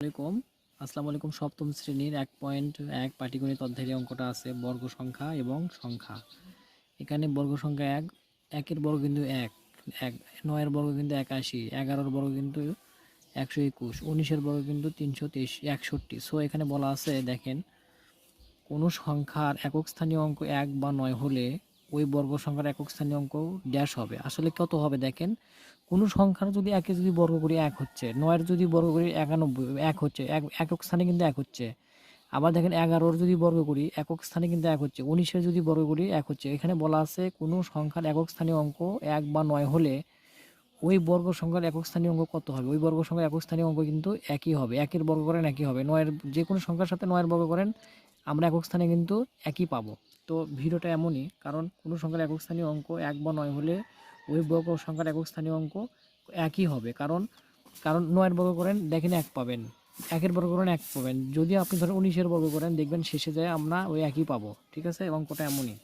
আলাইকুম আসসালামু আলাইকুম। সপ্তম শ্রেণীর 1.1 পাটিগণিত অধ্যায়ের অঙ্কটা আছে বর্গ সংখ্যা এবং সংখ্যা। এখানে বর্গ সংখ্যা একের বর্গ কিন্তু এক, 9-এর বর্গ কিন্তু 81, 11-এর বর্গ কিন্তু 121, 19-এর বর্গ কিন্তু 361। সো এখানে বলা আছে, দেখেন, কোনো সংখ্যার একক স্থানীয় অঙ্ক 1 বা 9 হলে ওই বর্গ সংখ্যার একক স্থানীয় অঙ্ক ড্যাশ হবে। আসলে কত হবে দেখেন, কোনো সংখ্যার যদি একে যদি বর্গ করি 1 হচ্ছে, 9-এর যদি বর্গ করি 91 1 হচ্ছে, একক স্থানে কিন্তু 1 হচ্ছে। আবার দেখেন 11-র যদি বর্গ করি একক স্থানে কিন্তু 1 হচ্ছে, 19-এর যদি বর্গ করি 1 হচ্ছে। এখানে বলা আছে কোনো সংখ্যার একক স্থানীয় অঙ্ক 1 বা 9 হলে ওই বর্গ সংখ্যার একক স্থানীয় অঙ্ক কত হবে। ওই বর্গ সংখ্যার একক স্থানীয় অঙ্ক কিন্তু একই হবে, একের বর্গ করেন একই হবে, 9-এর যে কোনো সংখ্যার সাথে 9-এর বর্গ করেন আমরা একক স্থানে কিন্তু একই পাবো। তো ভিডিওটা এমনই, কারণ কোনো সংখ্যার একক স্থানীয় অঙ্ক 1 বা 9 হলে ওই বর্গ সংখ্যার একক স্থানীয় অঙ্ক একই হবে। কারণ কারণ 9-এর বর্গ করেন দেখেন 1 পাবেন, 1-এর বর্গ করেন 1 পাবেন। যদি আপনি ধরেন 19-এর বর্গ করেন দেখবেন শেষে যায় আমরা ওই একই পাবো। ঠিক আছে, অঙ্কটা এমনই।